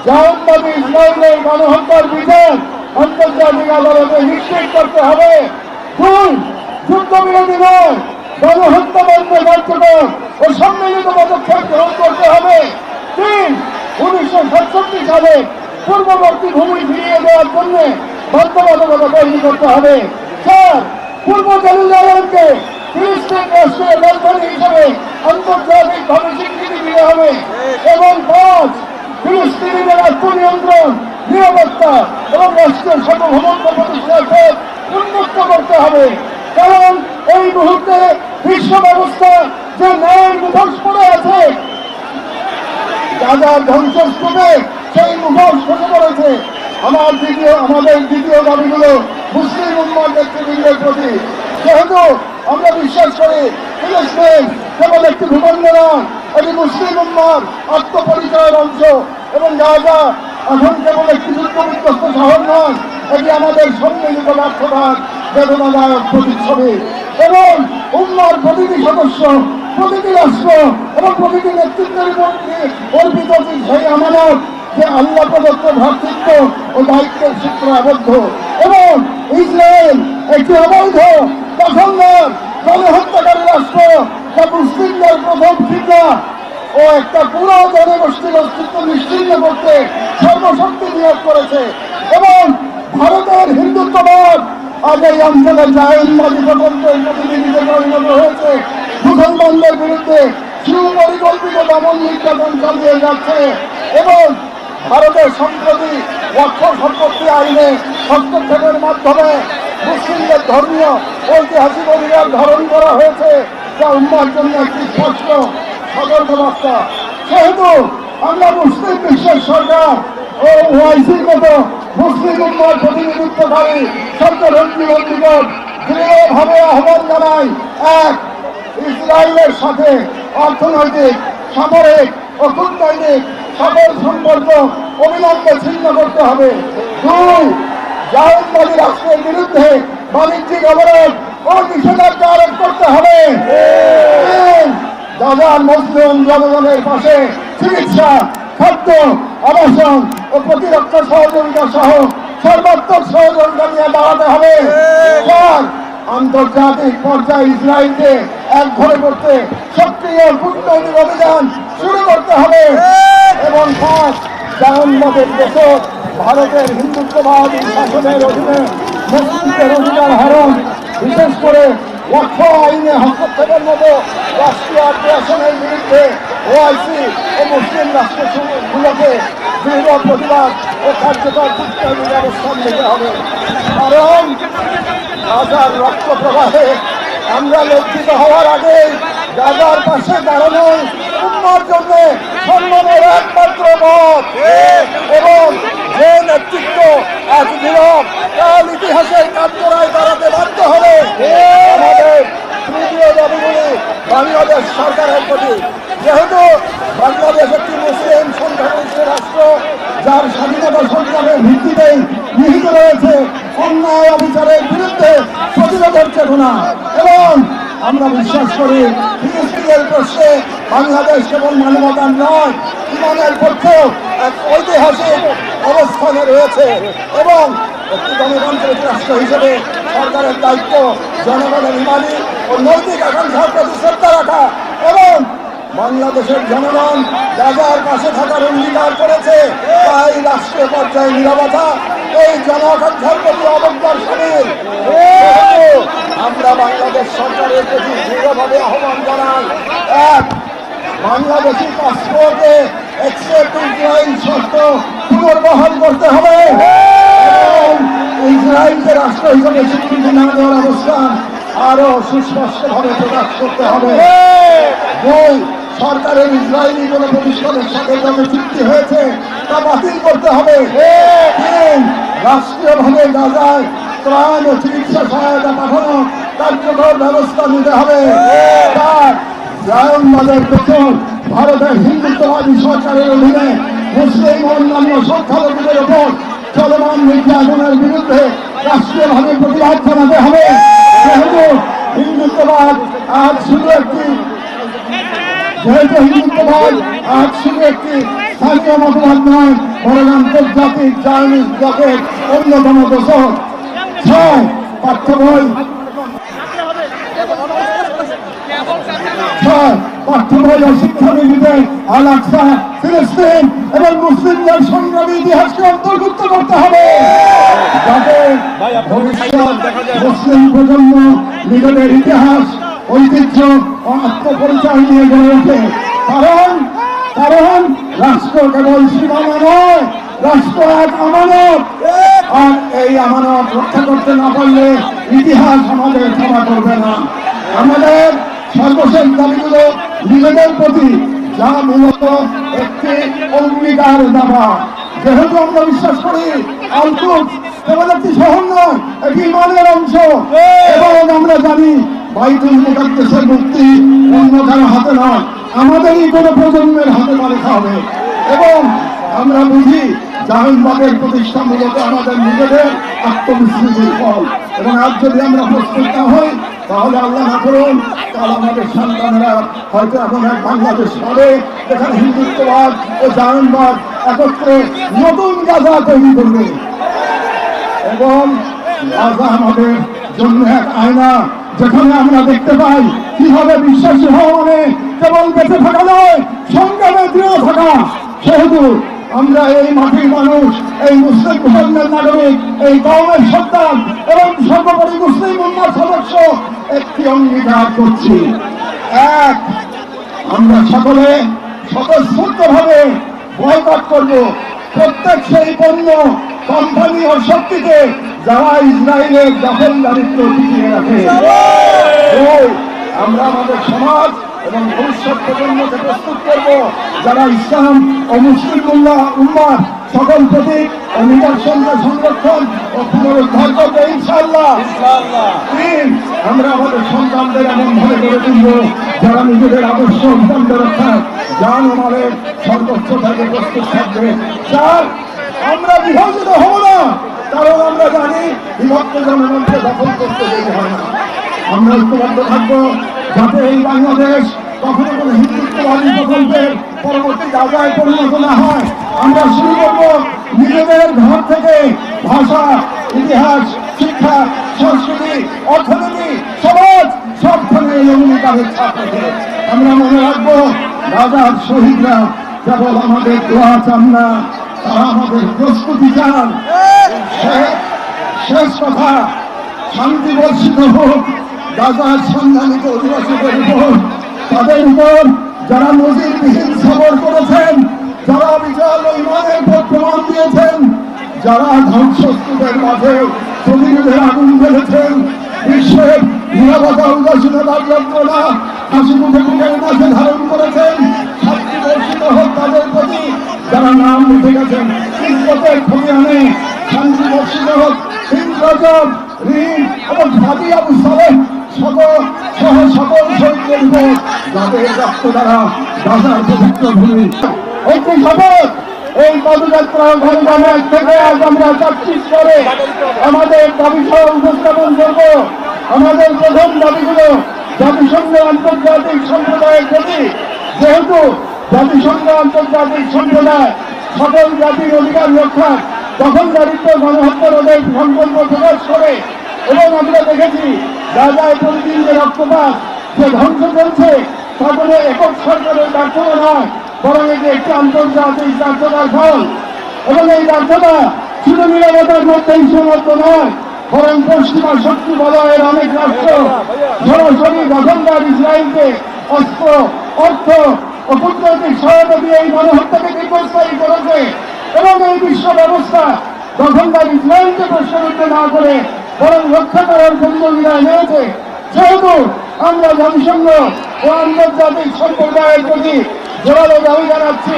জাহান্নামী ইসরায়েলের গণহত্যার বিচার আন্তর্জাতিক আদালতে নিশ্চিত করতে হবে। 2. যুদ্ধবিরতি নয়, গণহত্যা বন্ধে কার্যকর ও সম্মিলিত পদক্ষেপ গ্রহণ করতে হবে। 3. 1967 সালে পূর্ববর্তী ভূমি ফিরিয়ে দেওয়ার জন্য বাধ্যবাধকতা তৈরি করতে হবে। 4. পূর্ব জেরুজালেমকে ফিলিস্তিন রাষ্ট্রের রাজধানী হিসেবে আন্তর্জাতিকভাবে স্বীকৃতি দিতে হবে। এবং 5. ফিলিস্তিনিদের আত্মনিয়ন্ত্রণ, নিরাপত্তা এবং রাষ্ট্রের সার্বভৌমত্ব প্রতিষ্ঠার পথ উন্মুক্ত করতে হবে। কারণ এই মুহূর্তে বিশ্ব ব্যবস্থা যে ন্যায়ের মুখোশ পড়ে আছে, গাজার ধ্বংসস্তূপে সেই মুখোশ খসে পড়েছে। আমাদের দ্বিতীয় দাবিগুলো মুসলিম উম্মার নেতৃবৃন্দের প্রতি। যেহেতু আমরা বিশ্বাস করি ফিলিস্তিন কেবল একটি ভূখণ্ড নয়, এটি মুসলিম উম্মার আত্মপরিচয়ের অংশ, এবং গাজা এখন কেবল একটি যুদ্ধবিধ্বস্ত শহর নয়, এটি আমাদের সম্মিলিত ব্যর্থতার বেদনাদায়ক প্রতিচ্ছবি। এবং উম্মার প্রতিটি সদস্য, প্রতিটি রাষ্ট্র এবং প্রতিটি নেতৃত্বের অর্পিত সেই আমানত যে আল্লাহ প্রদত্ত ভ্রাতৃত্ব ও দায়িত্বের সূত্রে আবদ্ধ। এবং ইসরায়েল একটি অবৈধ দখলদার গণহত্যাকারী রাষ্ট্র, যা মুসলিমদের প্রথম ঠিকা ও একটা পুরো জনগোষ্ঠীর অস্তিত্ব নিশ্চিন্ন করতে সর্বশক্তি নিয়োগ করেছে। এবং ভারতের হিন্দুত্ববাদ আজ এই অঞ্চলের জায়নবাদী প্রকল্পের প্রতিনিধিতে পরিণত হয়েছে। মুসলমানদের বিরুদ্ধে সুপরিকল্পিত দমন নির্যাতন চালিয়ে যাচ্ছে। এবং ভারতের সম্প্রতি ওয়াকফ সম্পত্তি আইনে হস্তক্ষেপের মাধ্যমে মুসলিমদের ধর্মীয় ঐতিহাসিক অধিকার ধারণ করা হয়েছে, যা উম্মার জন্য একটি স্পষ্ট সতর্কবার্তা। সেহেতু আমরা মুসলিম বিশ্বের সরকার ও ওআইসির মতো মুসলিম উম্মার প্রতিনিধিত্বকারী সরকারের নিকট দৃঢ়ভাবে আহ্বান জানাই। 1. ইসরায়েলের সাথে অর্থনৈতিক, সামরিক ও কূটনৈতিক সকল সম্পর্ক অবিলম্বে ছিন্ন করতে হবে। 2. জায়নবাদী রাষ্ট্রের বিরুদ্ধে বাণিজ্যিক অবরোধ ও নিষেধাজ্ঞা আরোপ করতে হবে। 3. গাজার মুসলিম জনগণের পাশে চিকিৎসা, খাদ্য, আবাসন ও প্রতিরক্ষা সহযোগিতা সহ সর্বাত্মক সহযোগিতা নিয়ে দাঁড়াতে হবে। 4. আন্তর্জাতিক পর্যায়ে ইসরায়েলকে একঘরে করতে সক্রিয় কূটনৈতিক অভিযান শুরু করতে হবে। এবং 5. জাহান্নামের দেশে ভারতের হিন্দুত্ববাদী শাসনের অধীনে মুসলিমদের অধিকার হরণ, বিশেষ করে ওয়াকফ আইনে হস্তক্ষেপের মতো রাষ্ট্রীয় আগ্রাসনের বিরুদ্ধে ওআইসি ও মুসলিম রাষ্ট্রগুলোকে দৃঢ় প্রতিবাদ ও কার্যকর কূটনৈতিক অবস্থান নিতে হবে। কারণ গাজার রক্ত প্রবাহে আমরা লজ্জিত হওয়ার আগে গাজার পাশে দাঁড়ানো উম্মার জন্য সম্মানের একমাত্র পথ। এবং যে নেতৃত্ব এক নীরব কাল ইতিহাসের কাঠগড়ায় দাঁড়াতে বাধ্য হবে। আমাদের তৃতীয় দাবিগুলি বাংলাদেশ সরকারের প্রতি। যেহেতু বাংলাদেশ একটি মুসলিম সংখ্যাগরিষ্ঠ রাষ্ট্র, যার স্বাধীনতা সংগ্রামের ভিত্তিতেই নিহিত রয়েছে অন্যায় অবিচারের বিরুদ্ধে প্রতিরোধের চেতনা। এবং আমরা বিশ্বাস করি ফিলিস্তিনের প্রশ্নে বাংলাদেশ কেবল মানবতার নয়, ইমানের পক্ষেও এক ঐতিহাসিক অবস্থানে রয়েছে। এবং একটি গণতান্ত্রিক রাষ্ট্র হিসেবে সরকারের দায়িত্ব জনগণের ইমানি ও নৈতিক আকাঙ্ক্ষার প্রতি শ্রদ্ধা রাখা। এবং বাংলাদেশের জনগণ গাজার পাশে থাকার অঙ্গীকার করেছে, তাই রাষ্ট্রীয় পর্যায়ে নীরবতা এই জন আকাঙ্ক্ষার প্রতি অবজ্ঞার সামিল। আমরা বাংলাদেশ সরকারের প্রতি দৃঢ়ভাবে আহ্বান জানাই। 1. বাংলাদেশি পাসপোর্টে এক্সেপ্ট ইসরায়েল শর্ত পুনর্বহাল করতে হবে এবং ইসরায়েলকে রাষ্ট্র হিসেবে স্বীকৃতি না দেওয়ার অবস্থান আরো সুস্পষ্টভাবে প্রকাশ করতে হবে। 2. সরকারের ইসরায়েলি কোন প্রতিষ্ঠানের সাথে যত চুক্তি হয়েছে তা বাতিল করতে হবে। 3. রাষ্ট্রীয়ভাবে গাজায় ত্রাণ ও চিকিৎসা সহায়তা পাঠানো কার্যকর ব্যবস্থা নিতে হবে। 4. জায়নবাদের পেছন ভারতের হিন্দুত্ববাদী সরকারের অধীনে মুসলিম ও অন্যান্য সংখ্যালঘুদের ওপর চলমান নির্যাতনের বিরুদ্ধে রাষ্ট্রীয়ভাবে প্রতিবাদ জানাতে হবে। যেহেতু হিন্দুত্ববাদ আজ শুধু একটি স্থানীয় মতবাদ নয়, বরং আন্তর্জাতিক জার্নিস্ট ব্লকের অন্যতম দোষক। 6 পাঠ্য বই ও শিক্ষাবিদদের আল আকসা, ফিলিস্তিন এবং মুসলিমদের সংগ্রামী ইতিহাসকে অন্তর্ভুক্ত করতে হবে, যাতে ভবিষ্যৎ মুসলিম প্রজন্ম নিজেদের ইতিহাস, ঐতিহ্য ও আত্মপরিচয় নিয়ে গড়ে ওঠে। কারণ রাষ্ট্র কেবল সীমানা নয়, রাষ্ট্র এক আমানত, আর এই আমানত রক্ষা করতে না পারলে ইতিহাস আমাদের ক্ষমা করবে না। আমাদের সর্বশেষ দাবিগুলো নিজেদের প্রতি, যা মূলত একটি অঙ্গীকার দাবা। যেহেতু আমরা বিশ্বাস করি আল-কুদস কেবল একটি শহর নয়, এটি ইমানের অংশ, এবং আমরা জানি বাইতুল মুকাদ্দাসের মুক্তি অন্য কারো হাতে নয়, আমাদেরই কোনো প্রজন্মের হাতে লেখা হবে। এবং আমরা বুঝি জাহানবাগের প্রতিষ্ঠা মূলত আমাদের নিজেদের আত্মবিস্মৃতির ফল, এবং আজ যদি আমরা প্রস্তুত না হই তাহলে আল্লাহ না করুন কাল আমাদের সন্তানেরা হয়তো এমন এক বাংলাদেশ হবে যেখানে হিন্দুত্ববাদ ও জাহানবাদ একত্রে নতুন গাজা তৈরি করবে। এবং গাজা আমাদের জন্য এক আয়না, যেখানে আমরা দেখতে পাই কিভাবে বিশ্বাসী হওয়া মানে কেবল বেঁচে থাকা নয়, সংগ্রামে দৃঢ় থাকা। সেহেতু আমরা এই মাটির মানুষ, এই মুসলিম মুসলমান নাগরিক, এই কওমের সন্তান এবং সর্বোপরি মুসলিম উম্মার সদস্য একটি অঙ্গীকার করছি। এক, আমরা সকলে স্বতঃস্ফূর্তভাবে বয়কট করব প্রত্যেক সেই পণ্য, কোম্পানি ও শক্তিকে যারা ইসরায়েলের দখলদারিত্ব টিকিয়ে রাখে। আমরা আমাদের সমাজ এবং ভবিষ্যৎ প্রজন্মকে প্রস্তুত করব যারা ইসলাম ও মুসলিম উম্মার সকল প্রতীক ও নিদর্শনকে সংরক্ষণ ও পুনরুদ্ধার করবে ইনশাআল্লাহ। 3, আমরা আমাদের সন্তানদের এমন ভাবে গড়ে তুলব যারা নিজেদের আদর্শ অভিযান রক্ষায় জান ও মালের সর্বোচ্চ থেকে প্রস্তুত থাকবে। 4, আমরা বিভাজিত হব না, কারণ আমরা জানি বিভক্ত জনগণকে দখল করতে দেরি হয় না। আমরা ঐক্যবদ্ধ থাকবো যাতে এই বাংলাদেশ কখনো কোনো হিন্দুত্ববাদী প্রকল্পের পরবর্তী জায়গায় পরিণত না হয়। আমরা শুরু করবো নিজেদের ঘর থেকে, ভাষা, ইতিহাস, শিক্ষা, সংস্কৃতি, অর্থনীতি, সমাজ সবখানে এই অঙ্গীকারের ছাপ রেখে আমরা মনে রাখবো রাজার শহীদরা কেবল আমাদের দোয়া চান না, তারা আমাদের প্রস্তুতি চান। শেষ কথা, শান্তি বর্ষিত হোক গাজার সংগ্রামিত অধিবাসীদের উপর, তাদের উপর যারা নজিরবিহীন সবর করেছেন, যারা বিশাল ইমানের পর প্রমাণ দিয়েছেন, যারা ধ্বংসস্তূপের মাঝে প্রতিরোধের আগুন ফেলেছেন, বিশ্বের নিরাপত্তা উদাসীনতার যন্ত্রণা হাসি মুখে বুকের মাঝে ধারণ করেছেন। শান্তি বর্ষিত হোক তাদের প্রতি যারা নাম লিখে গেছেন ইজ্জতের খতিয়ানে। শান্তি বর্ষিত হোক ইন্দ্রজব, রিম এবং ফাদি আবু সালেহ সহ সকল শহীদদের উপর যাদের রক্ত দ্বারা গাজার পবিত্র ভূমি। একটি শপথ, এই পদযাত্রা সংগ্রামের থেকে আজ আমরা ৪৫ করে আমাদের দাবি সহ উপস্থাপন করব। আমাদের প্রথম দাবিগুলো জাতিসংঘ আন্তর্জাতিক সম্প্রদায়ের প্রতি, যেহেতু জাতিসংঘ আন্তর্জাতিক সম্প্রদায় সকল জাতির অধিকার রক্ষা, দখলদারিত্ব, গণহত্যা রোধের সংকল্প প্রকাশ করে, এবং আমরা দেখেছি গাজায় প্রতিদিন যে রক্তপাত, যে ধ্বংস চলছে তা কোনো একক সরকারের ব্যর্থতা নয়, বরং এটি একটি আন্তর্জাতিক ব্যর্থতার ফল। এবং এই ব্যর্থতা শুধু নিরাপত্তার মধ্যেই সীমাবদ্ধ নয়, বরং পশ্চিমা শক্তি বলয়ের অনেক রাষ্ট্র সরাসরি দখলদার ইসরায়েলকে অস্ত্র, অর্থ ও কূটনৈতিক সহায়তা দিয়ে এই গণহত্যাকে দীর্ঘস্থায়ী করেছে। এবং এই বিশ্ব ব্যবস্থা দখলদার ইসরায়েলকে প্রশ্নবিদ্ধ না করে বরং রক্ষা করার ভূমিকায় নিয়েছে। যেহেতু আমরা জাতিসংঘ ও আন্তর্জাতিক সম্প্রদায়ের প্রতি জোরালো দাবি জানাচ্ছি